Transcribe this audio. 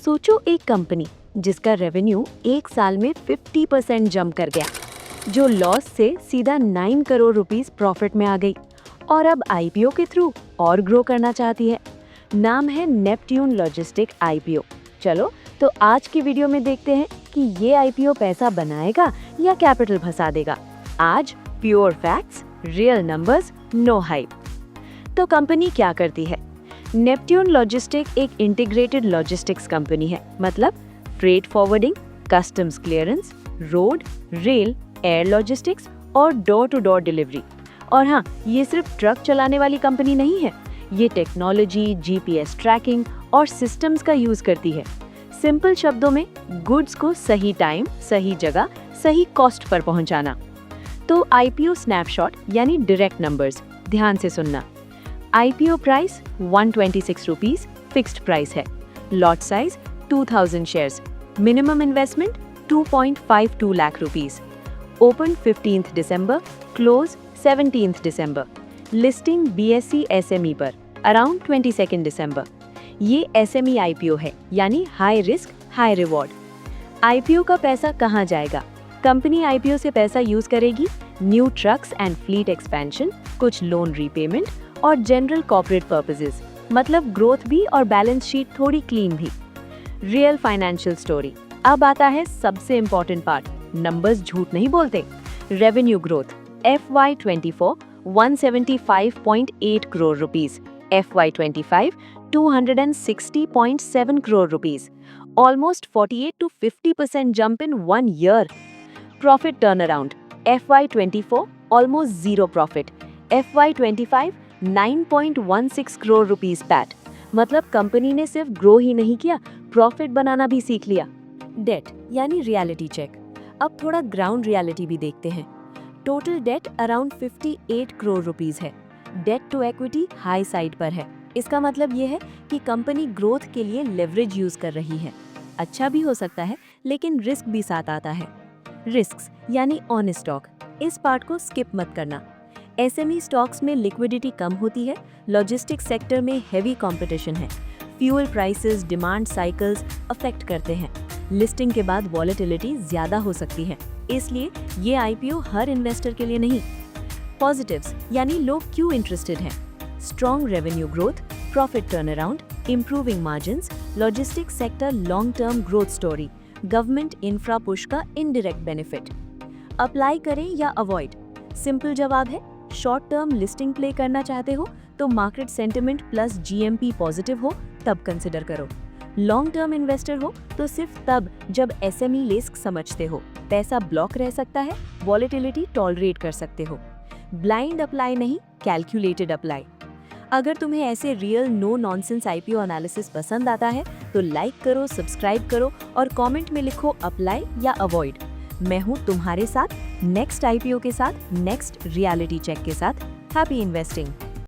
सोचो एक कंपनी जिसका रेवेन्यू एक साल में 50% जंप कर गया, जो लॉस से सीधा 9 करोड़ रुपीस प्रॉफिट में आ गई और अब आईपीओ के थ्रू और ग्रो करना चाहती है। नाम है नेपट्यून लॉजिस्टिक आईपीओ। चलो तो आज की वीडियो में देखते हैं कि ये आईपीओ पैसा बनाएगा या कैपिटल फंसा देगा। आज pure facts, real numbers, no hype. तो कंपनी क्या करती है? नेपट्यून लॉजिस्टिक एक इंटीग्रेटेड लॉजिस्टिक्स कंपनी है, मतलब freight forwarding, customs clearance, road, rail, air logistics और डोर टू डोर डिलीवरी। और हाँ, ये सिर्फ ट्रक चलाने वाली कंपनी नहीं है, ये टेक्नोलॉजी, जीपीएस ट्रैकिंग और सिस्टम्स का यूज करती है। सिंपल शब्दों में गुड्स को सही टाइम, सही जगह, सही कॉस्ट पर पहुंचाना। तो आईपीओ स्नैपशॉट यानी डायरेक्ट नंबर्स ध्यान से सुनना। IPO price 126 rupees fixed price है। Lot size 2000 shares. Minimum investment 2.52 lakh rupees. Open 15 दिसंबर, क्लोज 17 दिसंबर। लिस्टिंग बीएसई एसएमई पर अराउंड 22 दिसंबर। ये एसएमई आईपीओ है, यानी high risk high reward. IPO का पैसा कहाँ जाएगा? कंपनी आईपीओ से पैसा यूज करेगी new trucks and fleet expansion, कुछ लोन रीपेमेंट और जनरल कॉर्पोरेट पर्पसेस, मतलब ग्रोथ भी और बैलेंस शीट थोड़ी क्लीन भी। Real financial story. अब आता है सबसे इंपॉर्टेंट पार्ट, नंबर्स झूठ नहीं बोलते। Revenue growth FY24 175.8 crore rupees, FY25 260.7 crore rupees, almost 48 to 50% jump in 1 year. Profit turn around FY24 almost zero profit, FY25 9.16 crore rupees PAT, मतलब कंपनी ने सिर्फ ग्रो ही नहीं किया, प्रॉफिट बनाना भी सीख लिया। डेट यानी रियलिटी चेक। अब थोड़ा ग्राउंड रियलिटी भी देखते हैं। Total debt around 58 crore rupees है। Debt to equity high side पर है। इसका मतलब ये है कि कंपनी ग्रोथ के लिए लेवरेज यूज कर रही है। अच्छा भी हो सकता है, लेकिन रिस्क भी साथ आता है। रिस्क्स यानी ऑन स्टॉक, इस पार्ट को स्किप मत करना। एसएमई स्टॉक्स में लिक्विडिटी कम होती है, लॉजिस्टिक्स सेक्टर में हेवी कंपटीशन है, fuel prices, demand cycles affect करते हैं, लिस्टिंग के बाद वॉलेटिलिटी ज्यादा हो सकती है, इसलिए ये आईपीओ हर इन्वेस्टर के लिए नहीं। पॉजिटिव्स यानी लोग क्यों इंटरेस्टेड हैं? Strong revenue growth, profit turn around, improving margins, logistics sector long term growth story, government infra push का इनडायरेक्ट बेनिफिट। अप्लाई करें या अवॉइड? सिंपल जवाब है शॉर्ट टर्म लिस्टिंग प्ले करना चाहते हो तो market sentiment plus GMP positive हो तब कंसिडर करो। लॉन्ग टर्म इन्वेस्टर हो तो सिर्फ तब जब एसएमई रिस्क समझते हो, पैसा ब्लॉक रह सकता है, वॉलेटिलिटी टॉलरेट कर सकते हो। ब्लाइंड अप्लाई नहीं, कैलकुलेटेड अप्लाई। अगर तुम्हें ऐसे real no nonsense IPO analysis पसंद आता है तो लाइक करो, सब्सक्राइब करो और कमेंट में लिखो अप्लाई या अवॉइड। मैं हूँ तुम्हारे साथ नेक्स्ट आईपीओ के साथ, नेक्स्ट रियलिटी चेक के साथ। Happy investing.